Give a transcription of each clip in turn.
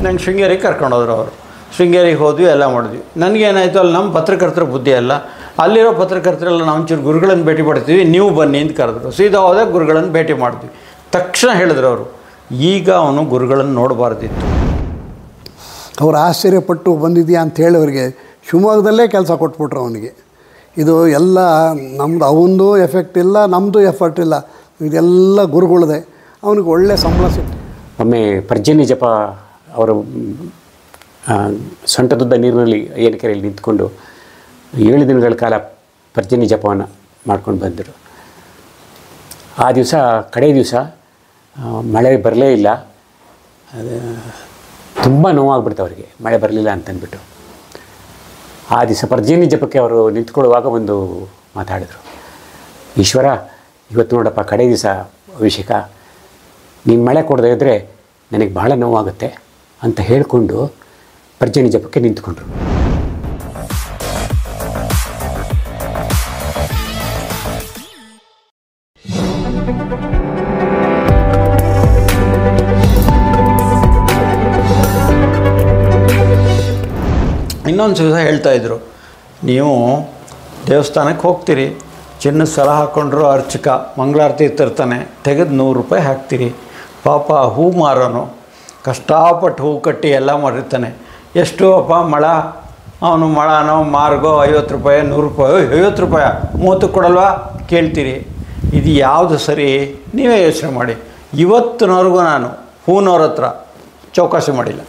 ನಂಗೆ ಶೃಂಗೇರಿಗೆ ಕರ್ಕೊಂಡೋದ್ರು ಅವರು. ಶೃಂಗೇರಿಗೆ ಹೋದ್ವಿ, ಎಲ್ಲ ಮಾಡಿದ್ವಿ. ನನಗೇನಾಯಿತು, ಅಲ್ಲಿ ನಮ್ಮ ಪತ್ರಕರ್ತರ ಬುದ್ಧಿ ಅಲ್ಲ, ಅಲ್ಲಿರೋ ಪತ್ರಕರ್ತರೆಲ್ಲ ನಾವು ಒಂಚೂರು ಗುರುಗಳನ್ನು ಭೇಟಿ ಮಾಡ್ತೀವಿ, ನೀವು ಬನ್ನಿ ಅಂತ ಕರೆದ್ರು. ಸೀದಾ ಹೋದಾಗ ಗುರುಗಳನ್ನು ಭೇಟಿ ಮಾಡಿದ್ವಿ. ತಕ್ಷಣ ಹೇಳಿದ್ರು ಅವರು, ಈಗ ಅವನು ಗುರುಗಳನ್ನು ನೋಡಬಾರ್ದಿತ್ತು. ಅವ್ರು ಆಶ್ಚರ್ಯಪಟ್ಟು ಬಂದಿದೆಯಾ ಅಂಥೇಳಿ ಅವರಿಗೆ ಶಿವಮೊಗ್ಗದಲ್ಲೇ ಕೆಲಸ ಕೊಟ್ಬಿಟ್ರು ಅವನಿಗೆ. ಇದು ಎಲ್ಲ ನಮ್ಮದು, ಅವನದು ಎಫೆಕ್ಟ್ ಇಲ್ಲ, ನಮ್ಮದು ಎಫರ್ಟ್ ಇಲ್ಲ, ಇದೆಲ್ಲ ಗುರುಗಳದೆ. ಅವನಿಗೆ ಒಳ್ಳೆ ಸಂಬಳ ಸಿಕ್ತು. ಒಮ್ಮೆ ಪರ್ಜನ್ಯ ಜಪ ಅವರು ಸೊಂಟದುದ್ದ ನೀರಿನಲ್ಲಿ ಏನಿಕೆರೆಯಲ್ಲಿ ನಿಂತ್ಕೊಂಡು 7 ದಿನಗಳ ಕಾಲ ಪರ್ಜನ್ಯ ಜಪವನ್ನು ಮಾಡ್ಕೊಂಡು ಬಂದರು. ಆ ದಿವಸ ಕಡೆ ದಿವಸ ಮಳೆ ಬರಲೇ ಇಲ್ಲ. ತುಂಬ ನೋವಾಗ್ಬಿಡ್ತು ಅವರಿಗೆ, ಮಳೆ ಬರಲಿಲ್ಲ ಅಂತಂದ್ಬಿಟ್ಟು. ಆ ದಿವಸ ಪರ್ಜನ್ಯ ಜಪಕ್ಕೆ ಅವರು ನಿಂತ್ಕೊಳ್ಳುವಾಗ ಒಂದು ಮಾತಾಡಿದರು, ಈಶ್ವರ ಇವತ್ತು ನೋಡಪ್ಪ ಕಡೆ ದಿವಸ ಅಭಿಷೇಕ, ನೀನು ಮಳೆ ಕೊಡದೇ ಇದ್ದರೆ ನನಗೆ ಭಾಳ ನೋವಾಗುತ್ತೆ ಅಂತ ಹೇಳಿಕೊಂಡು ಪರ್ಜನ್ಯ ಜಪಕ್ಕೆ ನಿಂತ್ಕೊಂಡ್ರು. ಇನ್ನೊಂದು ದಿವಸ ಹೇಳ್ತಾಯಿದ್ರು, ನೀವು ದೇವಸ್ಥಾನಕ್ಕೆ ಹೋಗ್ತೀರಿ, ಚಿನ್ನದ ಸರ ಹಾಕ್ಕೊಂಡ್ರು ಅರ್ಚಕ ಮಂಗಳಾರತಿ ತರ್ತಾನೆ, ತೆಗೆದು 100 ರೂಪಾಯಿ ಹಾಕ್ತೀರಿ. ಪಾಪ ಹೂ ಮಾರೋನು ಕಷ್ಟಪಟ್ಟು ಹೂ ಕಟ್ಟಿ ಎಲ್ಲ ಮಾಡಿರ್ತಾನೆ. ಎಷ್ಟು ಅಪ್ಪ ಮಳ, ಅವನು ಮಳನೋ ಮಾರ್ಗೋ 50 ರೂಪಾಯಿ 100 ರೂಪಾಯಿ, 50 ರೂಪಾಯಿ 30 ಕೊಡಲ್ವಾ ಕೇಳ್ತೀರಿ. ಇದು ಯಾವುದು ಸರಿ? ನೀವೇ ಯೋಚನೆ ಮಾಡಿ. ಇವತ್ತಿನವರೆಗೂ ನಾನು ಹೂನವ್ರ ಹತ್ರ ಚೌಕಾಸಿ ಮಾಡಿಲ್ಲ.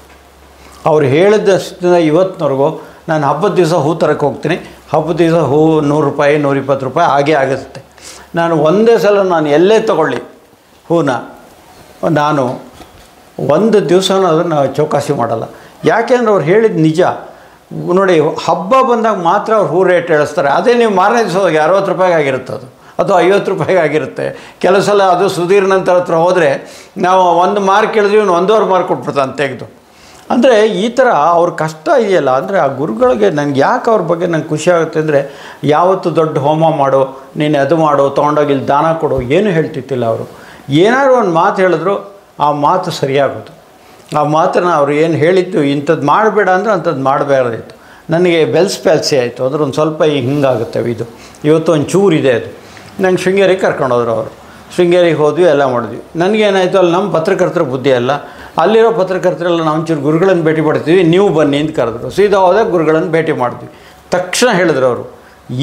ಅವ್ರು ಹೇಳಿದಷ್ಟು ಇವತ್ತಿನವರೆಗೂ ನಾನು ಹಬ್ಬದ ದಿವಸ ಹೂ ತರಕ್ಕೆ ಹೋಗ್ತೀನಿ, ಹಬ್ಬದ ದಿವಸ ಹೂ 100 ರೂಪಾಯಿ 120 ರೂಪಾಯಿ ಹಾಗೇ ಆಗುತ್ತೆ. ನಾನು ಒಂದೇ ಸಲ ನಾನು ಎಲ್ಲೇ ತೊಗೊಳ್ಳಿ ಹೂನ, ನಾನು ಒಂದು ದಿವಸನೂ ಅದನ್ನು ಚೌಕಾಸಿ ಮಾಡಲ್ಲ. ಯಾಕೆಂದ್ರೆ ಅವ್ರು ಹೇಳಿದ ನಿಜ. ನೋಡಿ, ಹಬ್ಬ ಬಂದಾಗ ಮಾತ್ರ ಅವ್ರು ಹೂ ರೇಟ್ ಹೇಳಿಸ್ತಾರೆ. ಅದೇ ನೀವು ಮಾರನೇ ದಿವಸ 60 ರೂಪಾಯಿಗೆ ಆಗಿರುತ್ತೆ, ಅದು 50 ರೂಪಾಯಿಗೆ ಆಗಿರುತ್ತೆ. ಕೆಲವು ಸಲ ಅದು ಸುಧೀರ್ ನಂತರ ಹತ್ರ ಹೋದರೆ ನಾವು 1 ಮಾರ್ಕ್ ಕೇಳಿದ್ವಿ, 1.5 ಮಾರ್ಕ್ ಕೊಟ್ಬಿಡ್ತಾನೆ ತೆಗೆದು. ಅಂದರೆ ಈ ಥರ ಅವ್ರ ಕಷ್ಟ ಇದೆಯಲ್ಲ. ಅಂದರೆ ಆ ಗುರುಗಳಿಗೆ ನನಗೆ ಯಾಕೆ ಅವ್ರ ಬಗ್ಗೆ ನಂಗೆ ಖುಷಿ ಆಗುತ್ತೆ ಅಂದರೆ, ಯಾವತ್ತು ದೊಡ್ಡ ಹೋಮ ಮಾಡು, ನೀನು ಅದು ಮಾಡು, ತೊಗೊಂಡೋಗಿ ಇಲ್ಲಿ ದಾನ ಕೊಡು, ಏನೂ ಹೇಳ್ತಿತ್ತಿಲ್ಲ ಅವರು. ಏನಾದ್ರು ಒಂದು ಮಾತು ಹೇಳಿದ್ರು ಆ ಮಾತು ಸರಿಯಾಗೋದು. ಆ ಮಾತನ್ನು ಅವ್ರು ಏನು ಹೇಳಿದ್ದು, ಇಂಥದ್ದು ಮಾಡಬೇಡ ಅಂದರೆ ಅಂಥದ್ದು ಮಾಡಬೇಕಿತ್ತು. ನನಗೆ ಬೆಲ್ಸ್ ಪ್ಯಾಲ್ಸಿ ಆಯಿತು, ಅದ್ರ ಒಂದು ಸ್ವಲ್ಪ ಹಿಂಗಾಗುತ್ತೆ ಇದು. ಇವತ್ತು ಒಂದು ಚೂರಿದೆ ಅದು. ನಂಗೆ ಶೃಂಗೇರಿಗೆ ಕರ್ಕೊಂಡೋದ್ರು ಅವರು. ಶೃಂಗೇರಿಗೆ ಹೋದ್ವಿ, ಎಲ್ಲ ಮಾಡಿದ್ವಿ. ನನಗೇನಾಯಿತು, ಅಲ್ಲಿ ನಮ್ಮ ಪತ್ರಕರ್ತರ ಬುದ್ಧಿ ಅಲ್ಲ, ಅಲ್ಲಿರೋ ಪತ್ರಕರ್ತರೆಲ್ಲ ನಾವು ಒಂಚೂರು ಗುರುಗಳನ್ನು ಭೇಟಿ ಮಾಡ್ತೀವಿ, ನೀವು ಬನ್ನಿ ಅಂತ ಕರೆದ್ರು. ಸೀದಾ ಹೋದಾಗ ಗುರುಗಳನ್ನು ಭೇಟಿ ಮಾಡಿದ್ವಿ. ತಕ್ಷಣ ಹೇಳಿದ್ರು ಅವರು,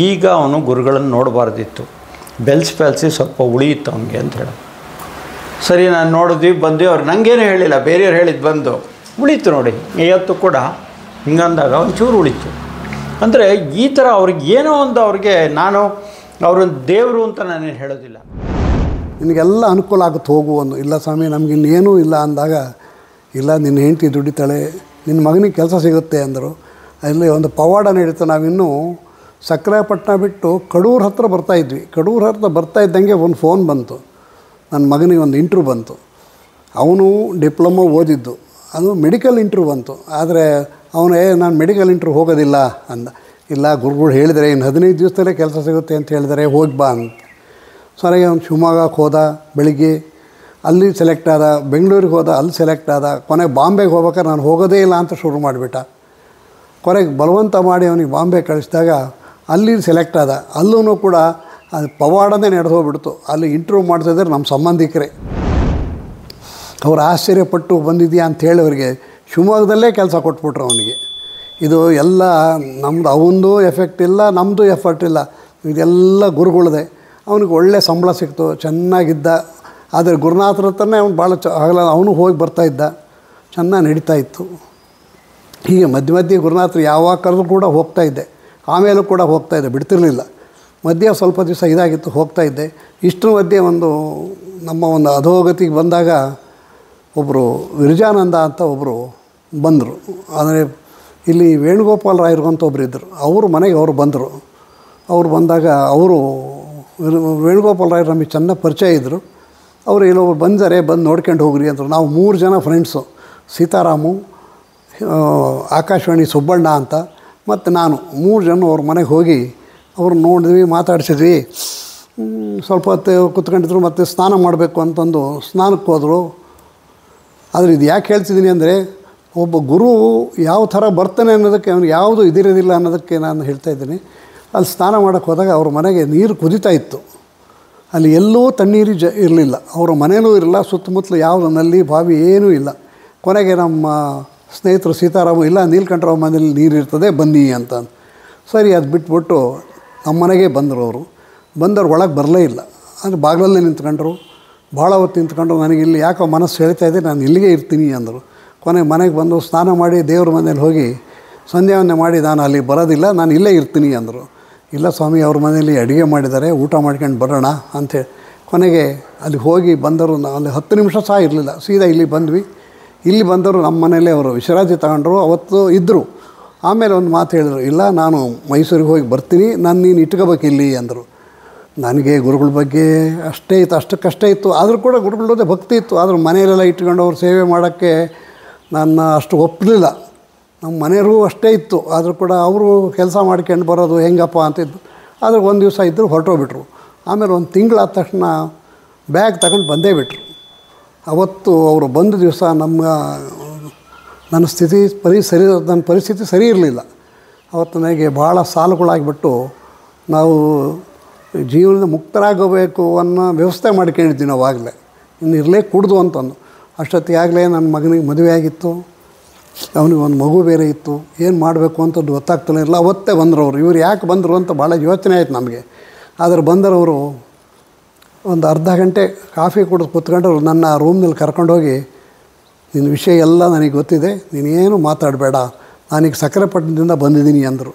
ಈಗ ಅವನು ಗುರುಗಳನ್ನು ನೋಡಬಾರ್ದಿತ್ತು, ಬೆಲ್ಸ್ ಪ್ಯಾಲ್ಸಿ ಸ್ವಲ್ಪ ಉಳಿಯಿತ್ತು ಅವನಿಗೆ ಅಂತ ಹೇಳಿ. ಸರಿ, ನಾನು ನೋಡಿದ್ವಿ, ಬಂದ್ವಿ. ಅವ್ರು ನನಗೇನು ಹೇಳಿಲ್ಲ, ಬೇರೆಯವ್ರು ಹೇಳಿದ್ದು ಬಂದು ಉಳೀತು. ನೋಡಿ, ಇವತ್ತು ಕೂಡ ಹಿಂಗಂದಾಗ ಒಂಚೂರು ಉಳೀತು. ಅಂದರೆ ಈ ಥರ ಅವ್ರಿಗೆ ಏನೋ ಒಂದು, ಅವ್ರಿಗೆ ನಾನು ಅವ್ರೊಂದು ದೇವರು ಅಂತ ನಾನೇನು ಹೇಳೋದಿಲ್ಲ. ನಿನಗೆಲ್ಲ ಅನುಕೂಲ ಆಗುತ್ತೆ ಹೋಗು ಒಂದು. ಇಲ್ಲ ಸ್ವಾಮಿ ನಮಗಿನ್ನೇನೂ ಇಲ್ಲ ಅಂದಾಗ, ಇಲ್ಲ ನಿನ್ನ ಹೆಂಡತಿ ದುಡಿತಾಳೆ, ನಿನ್ನ ಮಗನಿಗೆ ಕೆಲಸ ಸಿಗುತ್ತೆ ಅಂದರು. ಅಲ್ಲಿ ಒಂದು ಪವಾಡ ನಡೀತು. ನಾವಿನ್ನೂ ಸಕ್ರೆಪಟ್ಟಣ ಬಿಟ್ಟು ಕಡೂರು ಹತ್ರ ಬರ್ತಾಯಿದ್ವಿ. ಕಡೂರು ಹತ್ರ ಬರ್ತಾಯಿದ್ದಂಗೆ ಒಂದು ಫೋನ್ ಬಂತು, ನನ್ನ ಮಗನಿಗೆ ಒಂದು ಇಂಟ್ರ್ಯೂ ಬಂತು. ಅವನು ಡಿಪ್ಲೊಮೊ ಓದಿದ್ದು, ಅದು ಮೆಡಿಕಲ್ ಇಂಟ್ರ್ಯೂ ಬಂತು. ಆದರೆ ಅವನು ನಾನು ಮೆಡಿಕಲ್ ಇಂಟ್ರ್ಯೂ ಹೋಗೋದಿಲ್ಲ ಅಂದ. ಇಲ್ಲ, ಗುರುಗಳು ಹೇಳಿದರೆ ಇನ್ನು 15 ದಿವಸದಲ್ಲೇ ಕೆಲಸ ಸಿಗುತ್ತೆ ಅಂತ ಹೇಳಿದರೆ, ಹೋಗಿ ಬಾ ಅಂತ. ಸರಿ, ಅವ್ನು ಶಿವಮೊಗ್ಗಕ್ಕೆ ಹೋದ, ಬೆಳಿಗ್ಗೆ ಅಲ್ಲಿ ಸೆಲೆಕ್ಟ್ ಆದ. ಬೆಂಗಳೂರಿಗೆ ಹೋದ, ಅಲ್ಲಿ ಸೆಲೆಕ್ಟ್ ಆದ. ಕೊನೆಗೆ ಬಾಂಬೆಗೆ ಹೋಗ್ಬೇಕಾದ್ರೆ ನಾನು ಹೋಗೋದೇ ಇಲ್ಲ ಅಂತ ಶುರು ಮಾಡಿಬಿಟ್ಟ. ಕೊನೆಗೆ ಬಲವಂತ ಮಾಡಿ ಅವನಿಗೆ ಬಾಂಬೆ ಕಳಿಸಿದಾಗ ಅಲ್ಲಿ ಸೆಲೆಕ್ಟ್ ಆದ. ಅಲ್ಲೂ ಕೂಡ ಅದು ಪವಾಡನೇ ನಡೆದು ಹೋಗ್ಬಿಡ್ತು. ಅಲ್ಲಿ ಇಂಟ್ರ್ಯೂ ಮಾಡ್ತಿದ್ದಾರೆ ನಮ್ಮ ಸಂಬಂಧಿಕರೇ. ಅವ್ರು ಆಶ್ಚರ್ಯಪಟ್ಟು ಬಂದಿದೆಯಾ ಅಂಥೇಳಿ ಅವರಿಗೆ ಶಿವಮೊಗ್ಗದಲ್ಲೇ ಕೆಲಸ ಕೊಟ್ಬಿಟ್ರು ಅವನಿಗೆ. ಇದು ಎಲ್ಲ ನಮ್ಮದು, ಅವನದು ಎಫೆಕ್ಟ್ ಇಲ್ಲ, ನಮ್ಮದು ಎಫರ್ಟ್ ಇಲ್ಲ, ಇದೆಲ್ಲ ಗುರುಗಳದೆ. ಅವನಿಗೆ ಒಳ್ಳೆ ಸಂಬಳ ಸಿಕ್ತು, ಚೆನ್ನಾಗಿದ್ದ. ಆದರೆ ಗುರುನಾಥರ ಹತ್ರನೇ ಅವ್ನು ಭಾಳ ಆಗಲ್ಲ, ಅವನು ಹೋಗಿ ಬರ್ತಾಯಿದ್ದ, ಚೆನ್ನಾಗಿ ನಡೀತಾಯಿತ್ತು. ಹೀಗೆ ಮಧ್ಯೆ ಮಧ್ಯೆ ಗುರುನಾಥರು ಯಾವಾಗ ಕರೆದು ಕೂಡ ಹೋಗ್ತಾಯಿದ್ದೆ. ಆಮೇಲೂ ಕೂಡ ಹೋಗ್ತಾಯಿದ್ದೆ, ಬಿಡ್ತಿರಲಿಲ್ಲ. ಮಧ್ಯೆ ಸ್ವಲ್ಪ ದಿವಸ ಇದಾಗಿತ್ತು, ಹೋಗ್ತಾಯಿದ್ದೆ. ಇಷ್ಟರ ಮಧ್ಯೆ ನಮ್ಮ ಒಂದು ಅಧೋಗತಿಗೆ ಬಂದಾಗ ಒಬ್ಬರು ವಿರಜಾನಂದ ಅಂತ ಒಬ್ಬರು ಬಂದರು. ಅಂದರೆ ಇಲ್ಲಿ ವೇಣುಗೋಪಾಲ್ ರಾಯರು ಅಂತ ಒಬ್ಬರು ಇದ್ದರು. ಅವ್ರ ಮನೆಗೆ ಅವರು ಬಂದರು. ಅವ್ರು ಬಂದಾಗ ಅವರು ವೇಣುಗೋಪಾಲ್ ರಾಯರು ನಮಗೆ ಚೆನ್ನಾಗಿ ಪರಿಚಯ ಇದ್ದರು. ಅವರು ಇಲ್ಲೊಬ್ರು ಬಂದರೆ ಬಂದು ನೋಡ್ಕೊಂಡು ಹೋಗ್ರಿ ಅಂದರು. ನಾವು 3 ಜನ ಫ್ರೆಂಡ್ಸು, ಸೀತಾರಾಮು, ಆಕಾಶವಾಣಿ ಸುಬ್ಬಣ್ಣ ಅಂತ ಮತ್ತು ನಾನು, 3 ಜನ ಅವ್ರ ಮನೆಗೆ ಹೋಗಿ ಅವ್ರು ನೋಡಿದ್ವಿ, ಮಾತಾಡ್ಸಿದ್ವಿ. ಸ್ವಲ್ಪ ಹೊತ್ತು ಕೂತ್ಕೊಂಡಿದ್ರು. ಮತ್ತು ಸ್ನಾನ ಮಾಡಬೇಕು ಅಂತಂದು ಸ್ನಾನಕ್ಕೆ ಹೋದರು. ಆದರೆ ಇದು ಯಾಕೆ ಹೇಳ್ತಿದ್ದೀನಿ ಅಂದರೆ, ಒಬ್ಬ ಗುರು ಯಾವ ಥರ ಬರ್ತಾನೆ ಅನ್ನೋದಕ್ಕೆ ಅವ್ನಿಗೆ ಯಾವುದು ಇದಿರೋದಿಲ್ಲ ಅನ್ನೋದಕ್ಕೆ ನಾನು ಹೇಳ್ತಾ ಇದ್ದೀನಿ. ಅಲ್ಲಿ ಸ್ನಾನ ಮಾಡೋಕ್ಕೆ ಹೋದಾಗ ಅವ್ರ ಮನೆಗೆ ನೀರು ಕುದೀತಾ ಇತ್ತು. ಅಲ್ಲಿ ಎಲ್ಲೂ ತಣ್ಣೀರು ಇರಲಿಲ್ಲ, ಅವರ ಮನೇಲೂ ಇರಲಿಲ್ಲ, ಸುತ್ತಮುತ್ತಲು ಯಾವ ನಲ್ಲಿ ಬಾವಿ ಏನೂ ಇಲ್ಲ. ಕೊನೆಗೆ ನಮ್ಮ ಸ್ನೇಹಿತರು ಸೀತಾರಾಮ, ಇಲ್ಲ ನೀಲಕಂಠರಾವ್ ಮನೇಲಿ ನೀರು ಇರ್ತದೆ ಬನ್ನಿ ಅಂತ. ಸರಿ ಅದು ಬಿಟ್ಬಿಟ್ಟು ನಮ್ಮ ಮನೆಗೆ ಬಂದರು. ಅವರು ಬಂದವ್ರು ಒಳಗೆ ಬರಲೇ ಇಲ್ಲ, ಅಂದರೆ ಬಾಗಿಲಲ್ಲೇ ನಿಂತ್ಕೊಂಡ್ರು. ಭಾಳ ಹೊತ್ತು ನಿಂತ್ಕೊಂಡ್ರು. ನನಗೆ ಇಲ್ಲಿ ಯಾಕೋ ಮನಸ್ಸು ಹೇಳ್ತಾ ಇದೆ, ನಾನು ಇಲ್ಲಿಗೆ ಇರ್ತೀನಿ ಅಂದರು. ಕೊನೆಗೆ ಮನೆಗೆ ಬಂದು ಸ್ನಾನ ಮಾಡಿ ದೇವ್ರ ಮನೇಲಿ ಹೋಗಿ ಸಂಧ್ಯಾವಂದನೆ ಮಾಡಿ, ನಾನು ಅಲ್ಲಿ ಬರೋದಿಲ್ಲ, ನಾನು ಇಲ್ಲೇ ಇರ್ತೀನಿ ಅಂದರು. ಇಲ್ಲ ಸ್ವಾಮಿ, ಅವ್ರ ಮನೇಲಿ ಅಡುಗೆ ಮಾಡಿದ್ದಾರೆ, ಊಟ ಮಾಡ್ಕೊಂಡು ಬರೋಣ ಅಂಥೇಳಿ ಕೊನೆಗೆ ಅಲ್ಲಿ ಹೋಗಿ ಬಂದರು. ಅಲ್ಲಿ 10 ನಿಮಿಷ ಸಹ ಇರಲಿಲ್ಲ, ಸೀದಾ ಇಲ್ಲಿ ಬಂದ್ವಿ. ಇಲ್ಲಿ ಬಂದರು, ನಮ್ಮ ಮನೇಲಿ ಅವರು ವಿಶ್ರಾಂತಿ ತಗೊಂಡ್ರು. ಅವತ್ತು ಇದ್ದರು. ಆಮೇಲೆ ಒಂದು ಮಾತು ಹೇಳಿದ್ರು, ಇಲ್ಲ ನಾನು ಮೈಸೂರಿಗೆ ಹೋಗಿ ಬರ್ತೀನಿ, ನಾನು ನೀನು ಇಟ್ಕೋಬೇಕು ಇಲ್ಲಿ ಅಂದರು. ನನಗೆ ಗುರುಗಳ ಬಗ್ಗೆ ಅಷ್ಟೇ ಇತ್ತು, ಅಷ್ಟಕ್ಕಷ್ಟೇ ಇತ್ತು. ಆದರೂ ಕೂಡ ಗುರುಗಳದೇ ಭಕ್ತಿ ಇತ್ತು. ಆದರೂ ಮನೆಯಲ್ಲೆಲ್ಲ ಇಟ್ಕೊಂಡು ಅವ್ರು ಸೇವೆ ಮಾಡೋಕ್ಕೆ ನಾನು ಅಷ್ಟು ಒಪ್ಪಲಿಲ್ಲ. ನಮ್ಮ ಮನೆಯವ್ರಿಗೂ ಅಷ್ಟೇ ಇತ್ತು. ಆದರೂ ಕೂಡ ಅವರು ಕೆಲಸ ಮಾಡ್ಕೊಂಡು ಬರೋದು ಹೆಂಗಪ್ಪ ಅಂತಿದ್ದು. ಆದರೆ ಒಂದು ದಿವಸ ಇದ್ದರು, ಹೊರಟೋಗ್ಬಿಟ್ರು. ಆಮೇಲೆ ಒಂದು ತಿಂಗಳಾದ ತಕ್ಷಣ ಬ್ಯಾಗ್ ತಗೊಂಡು ಬಂದೇ ಬಿಟ್ರು. ಅವತ್ತು ಅವರು ಬಂದ ದಿವಸ ನನ್ನ ಪರಿಸ್ಥಿತಿ ಸರಿ ಇರಲಿಲ್ಲ. ಅವತ್ತು ನನಗೆ ಭಾಳ ಸಾಲುಗಳಾಗಿಬಿಟ್ಟು ನಾವು ಜೀವನದ ಮುಕ್ತರಾಗಬೇಕು ಅನ್ನೋ ವ್ಯವಸ್ಥೆ ಮಾಡ್ಕೊಂಡಿದ್ವಿ ನಾವು ಆಗಲೇ. ಇನ್ನು ಇರಲೇ ಕೂಡ್ದು ಅಂತಂದು. ಅಷ್ಟೊತ್ತಿಗಾಗಲೇ ನನ್ನ ಮಗನಿಗೆ ಮದುವೆ ಆಗಿತ್ತು, ಅವನಿಗೆ ಒಂದು ಮಗು ಬೇರೆ ಇತ್ತು. ಏನು ಮಾಡಬೇಕು ಅಂತದ್ದು ಗೊತ್ತಾಗ್ತಾನೆ ಇರಲಿಲ್ಲ. ಅವತ್ತೇ ಬಂದರು ಅವರು. ಇವ್ರು ಯಾಕೆ ಬಂದರು ಅಂತ ಭಾಳ ಯೋಚನೆ ಆಯ್ತು ನಮಗೆ. ಆದರೆ ಬಂದರವರು ಒಂದು ಅರ್ಧ ಗಂಟೆ ಕಾಫಿ ಕುಡಿದು ಕೂತ್ಕೊಂಡ್ರು. ನನ್ನ ರೂಮ್ನಲ್ಲಿ ಕರ್ಕೊಂಡೋಗಿ, ನಿನ್ನ ವಿಷಯ ಎಲ್ಲ ನನಗೆ ಗೊತ್ತಿದೆ, ನೀನೇನು ಮಾತಾಡಬೇಡ, ನಾನೀಗ ಸಕ್ಕರೆಪಟ್ಟಣದಿಂದ ಬಂದಿದ್ದೀನಿ ಅಂದರು.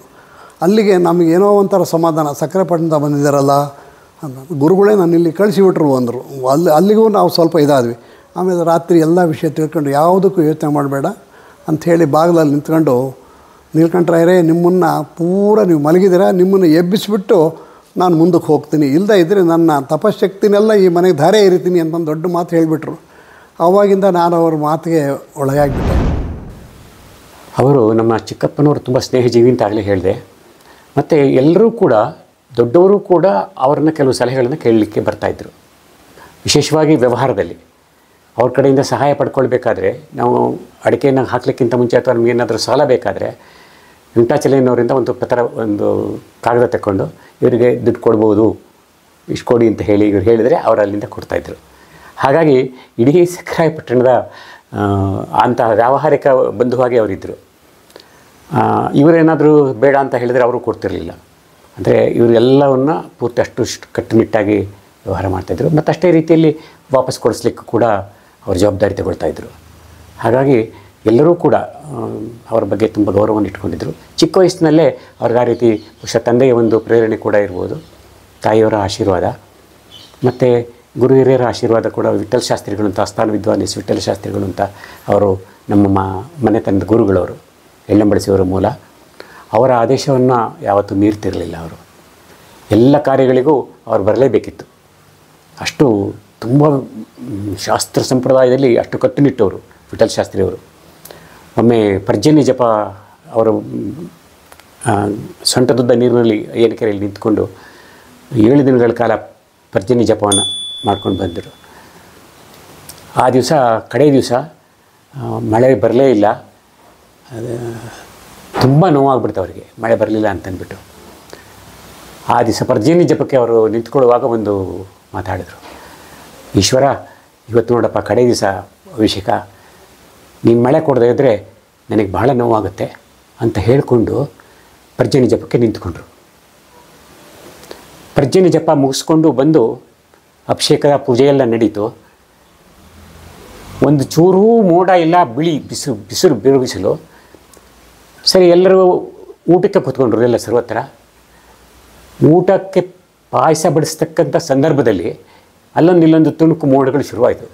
ಅಲ್ಲಿಗೆ ನಮಗೇನೋ ಒಂಥರ ಸಮಾಧಾನ, ಸಕ್ಕರೆಪಟ್ಟಣದಿಂದ ಬಂದಿದ್ದಾರಲ್ಲ ಅಂತ. ಗುರುಗಳೇ ನಾನು ಇಲ್ಲಿ ಕಳಿಸಿಬಿಟ್ರು ಅಂದರು. ಅಲ್ಲಿಗೂ ನಾವು ಸ್ವಲ್ಪ ಇದಾದ್ವಿ. ಆಮೇಲೆ ರಾತ್ರಿ ಎಲ್ಲ ವಿಷಯ ತಿಳ್ಕೊಂಡು ಯಾವುದಕ್ಕೂ ಯೋಚನೆ ಮಾಡಬೇಡ ಅಂಥೇಳಿ ಬಾಗಿಲಲ್ಲಿ ನಿಂತ್ಕೊಂಡು, ನೀಲಕಂಠರಾಯರೇ ನಿಮ್ಮನ್ನು ಪೂರ ನೀವು ಮಲಗಿದ್ದೀರಾ, ನಿಮ್ಮನ್ನು ಎಬ್ಬಿಸಿಬಿಟ್ಟು ನಾನು ಮುಂದಕ್ಕೆ ಹೋಗ್ತೀನಿ, ಇಲ್ಲದೇ ಇದ್ದರೆ ನನ್ನ ತಪಶಕ್ತಿನೆಲ್ಲ ಈ ಮನೆಗೆ ಧಾರೆ ಇರಿತೀನಿ ಅಂತ ಒಂದು ದೊಡ್ಡ ಮಾತು ಹೇಳಿಬಿಟ್ರು. ಆವಾಗಿಂದ ನಾನು ಅವ್ರ ಮಾತಿಗೆ ಒಳಗಾಗಿಬಿಟ್ಟೆ. ಅವರು ನಮ್ಮ ಚಿಕ್ಕಪ್ಪನವರು ತುಂಬ ಸ್ನೇಹಜೀವಿ ಅಂತ ಆಗಲೇ ಹೇಳಿದೆ. ಮತ್ತು ಎಲ್ಲರೂ ಕೂಡ, ದೊಡ್ಡವರು ಕೂಡ ಅವರನ್ನು ಕೆಲವು ಸಲಹೆಗಳನ್ನು ಕೇಳಲಿಕ್ಕೆ ಬರ್ತಾಯಿದ್ರು. ವಿಶೇಷವಾಗಿ ವ್ಯವಹಾರದಲ್ಲಿ ಅವ್ರ ಕಡೆಯಿಂದ ಸಹಾಯ ಪಡ್ಕೊಳ್ಬೇಕಾದ್ರೆ, ನಾವು ಅಡಿಕೆಯನ್ನು ಹಾಕಲಿಕ್ಕಿಂತ ಮುಂಚೆ ಅಥವಾ ನಮಗೇನಾದರೂ ಸಾಲ ಬೇಕಾದರೆ ವೆಂಕಟಾಚಲಯ್ಯನವರಿಂದ ಒಂದು ಕಾಗದ ತಗೊಂಡು ಇವರಿಗೆ ದುಡ್ಡು ಕೊಡ್ಬೋದು, ಇಷ್ಟು ಕೊಡಿ ಅಂತ ಹೇಳಿ ಇವ್ರು ಹೇಳಿದರೆ ಅವರು ಅಲ್ಲಿಂದ ಕೊಡ್ತಾಯಿದ್ರು. ಹಾಗಾಗಿ ಇಡೀ ಸಕ್ಕರಾಯಪಟ್ಟಣದ ಅಂತಹ ವ್ಯಾವಹಾರಿಕ ಬಂಧುವಾಗಿ ಅವರಿದ್ದರು. ಇವರೇನಾದರೂ ಬೇಡ ಅಂತ ಹೇಳಿದರೆ ಅವರು ಕೊಡ್ತಿರಲಿಲ್ಲ. ಅಂದರೆ ಇವರೆಲ್ಲವನ್ನು ಪೂರ್ತಿ ಅಷ್ಟು ಕಟ್ಟುನಿಟ್ಟಾಗಿ ವ್ಯವಹಾರ ಮಾಡ್ತಾಯಿದ್ರು. ಮತ್ತು ಅಷ್ಟೇ ರೀತಿಯಲ್ಲಿ ವಾಪಸ್ ಕೊಡಿಸ್ಲಿಕ್ಕೂ ಕೂಡ ಅವರು ಜವಾಬ್ದಾರಿ ತಗೊಳ್ತಾಯಿದ್ರು. ಹಾಗಾಗಿ ಎಲ್ಲರೂ ಕೂಡ ಅವರ ಬಗ್ಗೆ ತುಂಬ ಗೌರವವನ್ನು ಇಟ್ಕೊಂಡಿದ್ದರು. ಚಿಕ್ಕ ವಯಸ್ಸಿನಲ್ಲೇ ಅವ್ರಿಗೆ ಆ ರೀತಿ ಬಹುಶಃ ತಂದೆಯ ಒಂದು ಪ್ರೇರಣೆ ಕೂಡ ಇರ್ಬೋದು, ತಾಯಿಯವರ ಆಶೀರ್ವಾದ ಮತ್ತು ಗುರು ಹಿರಿಯರ ಆಶೀರ್ವಾದ ಕೂಡ. ವಿಠ್ಠಲ ಶಾಸ್ತ್ರಿಗಳು ಅಂತ, ಆಸ್ಥಾನ ವಿದ್ವಾನ್ ಎಸ್ ವಿಠ್ಠಲ ಶಾಸ್ತ್ರಿಗಳು ಅಂತ ಅವರು ನಮ್ಮ ಮನೆತನದ ಗುರುಗಳವರು, ಎಳ್ಳಂಬಳಸಿಯವರ ಮೂಲ. ಅವರ ಆದೇಶವನ್ನು ಯಾವತ್ತೂ ಮೀರ್ತಿರಲಿಲ್ಲ. ಅವರು ಎಲ್ಲ ಕಾರ್ಯಗಳಿಗೂ ಅವರು ಬರಲೇಬೇಕಿತ್ತು. ಅಷ್ಟು ತುಂಬ ಶಾಸ್ತ್ರ ಸಂಪ್ರದಾಯದಲ್ಲಿ ಅಷ್ಟು ಕಟ್ಟುನಿಟ್ಟವರು ವಿಠ್ಠಲ ಶಾಸ್ತ್ರಿಯವರು. ಒಮ್ಮೆ ಪರ್ಜನ್ಯ ಜಪ ಅವರು ಸೊಂಟದುದ್ದ ನೀರಿನಲ್ಲಿ ಅಯ್ಯನಕೆರೆಯಲ್ಲಿ ನಿಂತ್ಕೊಂಡು 7 ದಿನಗಳ ಕಾಲ ಪರ್ಜನ್ಯ ಜಪವನ್ನು ಮಾಡ್ಕೊಂಡು ಬಂದರು. ಆ ದಿವಸ ಕಡೆ ದಿವಸ ಮಳೆ ಬರಲೇ ಇಲ್ಲ. ತುಂಬ ನೋವಾಗ್ಬಿಡ್ತು ಅವರಿಗೆ, ಮಳೆ ಬರಲಿಲ್ಲ ಅಂತಂದ್ಬಿಟ್ಟು. ಆ ದಿವಸ ಪರ್ಜನ್ಯ ಜಪಕ್ಕೆ ಅವರು ನಿಂತ್ಕೊಳ್ಳುವಾಗ ಒಂದು ಮಾತಾಡಿದರು, ಈಶ್ವರ ಇವತ್ತು ನೋಡಪ್ಪ ಕಡೆ ದಿವಸ ಅಭಿಷೇಕ, ನೀನು ಮಳೆ ಕೊಡದೇ ಇದ್ದರೆ ನನಗೆ ಭಾಳ ನೋವಾಗುತ್ತೆ ಅಂತ ಹೇಳಿಕೊಂಡು ಪರ್ಜನ್ಯ ಜಪಕ್ಕೆ ನಿಂತ್ಕೊಂಡ್ರು. ಪರ್ಜನ್ಯ ಜಪ ಮುಗಿಸ್ಕೊಂಡು ಬಂದು ಅಭಿಷೇಕದ ಪೂಜೆಯೆಲ್ಲ ನಡೀತು. ಒಂದು ಚೂರೂ ಮೋಡ ಇಲ್ಲ, ಬಿಸಿಲು ಬಿರುಬಿಸಿಲು. ಸರಿ, ಎಲ್ಲರೂ ಊಟಕ್ಕೆ ಕೂತ್ಕೊಂಡ್ರು ಎಲ್ಲ ಸರ್ವತ್ರ. ಊಟಕ್ಕೆ ಪಾಯಸ ಬಡಿಸ್ತಕ್ಕಂಥ ಸಂದರ್ಭದಲ್ಲಿ ಅಲ್ಲೊಂದು ತುಣುಕು ಮೋಡಗಳು ಶುರುವಾಯಿತು.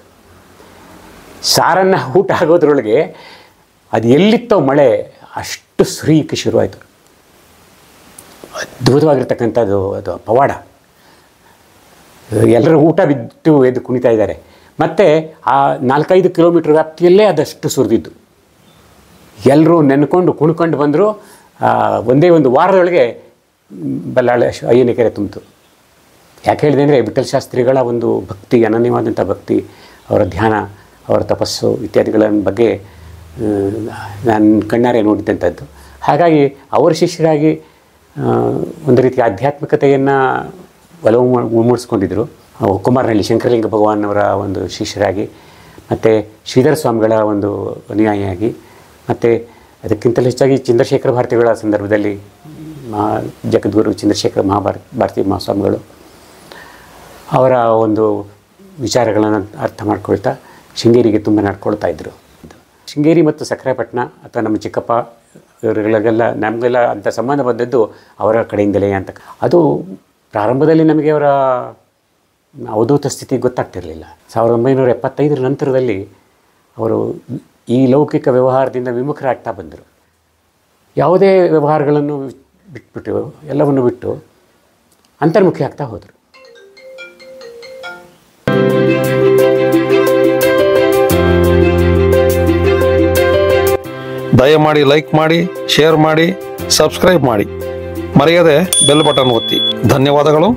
ಸಾರನ್ನು ಊಟ ಆಗೋದ್ರೊಳಗೆ ಅದು ಎಲ್ಲಿತ್ತೋ ಮಳೆ ಅಷ್ಟು ಸುರಿಯಕ್ಕೆ ಶುರುವಾಯಿತು. ಅದ್ಭುತವಾಗಿರ್ತಕ್ಕಂಥದ್ದು ಅದು ಪವಾಡ. ಎಲ್ಲರೂ ಊಟ ಬಿಟ್ಟು ಎದ್ದು ಕುಣಿತಾ ಇದ್ದಾರೆ. ಮತ್ತು ಆ 4-5 ಕಿಲೋಮೀಟ್ರ್ ವ್ಯಾಪ್ತಿಯಲ್ಲೇ ಅದಷ್ಟು ಸುರಿದಿದ್ದು. ಎಲ್ಲರೂ ನೆನ್ಕೊಂಡು ಕುಣ್ಕೊಂಡು ಬಂದರು. ಒಂದೇ ಒಂದು ವಾರದೊಳಗೆ ಬಲ್ಲಾಳ ಅಯ್ಯನಕೆರೆ ತುಂಬಿತು. ಯಾಕೆ ಹೇಳಿದೆ ಅಂದರೆ ವಿಠ್ಠಲ ಶಾಸ್ತ್ರಿಗಳ ಒಂದು ಭಕ್ತಿ, ಅನನ್ಯವಾದಂಥ ಭಕ್ತಿ, ಅವರ ಧ್ಯಾನ, ಅವರ ತಪಸ್ಸು ಇತ್ಯಾದಿಗಳ ಬಗ್ಗೆ ನಾನು ಕಣ್ಣಾರೆ ನೋಡಿದಂಥದ್ದು. ಹಾಗಾಗಿ ಅವರ ಶಿಷ್ಯರಾಗಿ ಒಂದು ರೀತಿಯ ಆಧ್ಯಾತ್ಮಿಕತೆಯನ್ನು ಒಲವು ಮೂಡಿಸ್ಕೊಂಡಿದ್ದರು. ಕುಮಾರನಹಳ್ಳಿ ಶಂಕರಲಿಂಗ ಭಗವಾನವರ ಒಂದು ಶಿಷ್ಯರಾಗಿ, ಮತ್ತು ಶ್ರೀಧರ ಸ್ವಾಮಿಗಳ ಒಂದು ಅನುಯಾಯಿಯಾಗಿ, ಮತ್ತು ಅದಕ್ಕಿಂತಲೂ ಹೆಚ್ಚಾಗಿ ಚಂದ್ರಶೇಖರ ಭಾರತಿಗಳ ಸಂದರ್ಭದಲ್ಲಿ ಜಗದ್ಗುರು ಚಂದ್ರಶೇಖರ ಭಾರತಿ ಮಹಾಸ್ವಾಮಿಗಳು ಅವರ ಒಂದು ವಿಚಾರಗಳನ್ನು ಅರ್ಥ ಮಾಡ್ಕೊಳ್ತಾ ಶೃಂಗೇರಿಗೆ ತುಂಬ ನಡ್ಕೊಳ್ತಾ ಇದ್ದರು. ಶೃಂಗೇರಿ ಮತ್ತು ಸಕ್ರೆಪಟ್ಟಣ ಅಥವಾ ನಮ್ಮ ಚಿಕ್ಕಪ್ಪ ಇವರುಗಳಿಗೆಲ್ಲ ನಮಗೆಲ್ಲ ಅಂಥ ಸಂಬಂಧ ಬಂದದ್ದು ಅವರ ಕಡೆಯಿಂದಲೇ ಅಂತ. ಅದು ಪ್ರಾರಂಭದಲ್ಲಿ ನಮಗೆ ಅವರ ಅವಧೂತ ಸ್ಥಿತಿ ಗೊತ್ತಾಗ್ತಿರಲಿಲ್ಲ. 1975 ನಂತರದಲ್ಲಿ ಅವರು ಈ ಲೌಕಿಕ ವ್ಯವಹಾರದಿಂದ ವಿಮುಖರಾಗ್ತಾ ಬಂದರು. ಯಾವುದೇ ವ್ಯವಹಾರಗಳನ್ನು ಬಿಟ್ಬಿಟ್ಟು ಎಲ್ಲವನ್ನು ಬಿಟ್ಟು ಅಂತರ್ಮುಖಿ ಆಗ್ತಾ ಹೋದರು. ದಯಮಾಡಿ ಲೈಕ್ ಮಾಡಿ, ಶೇರ್ ಮಾಡಿ, ಸಬ್ಸ್ಕ್ರೈಬ್ ಮಾಡಿ, ಮರೆಯದೆ ಬೆಲ್ ಬಟನ್ ಒತ್ತಿ. ಧನ್ಯವಾದಗಳು.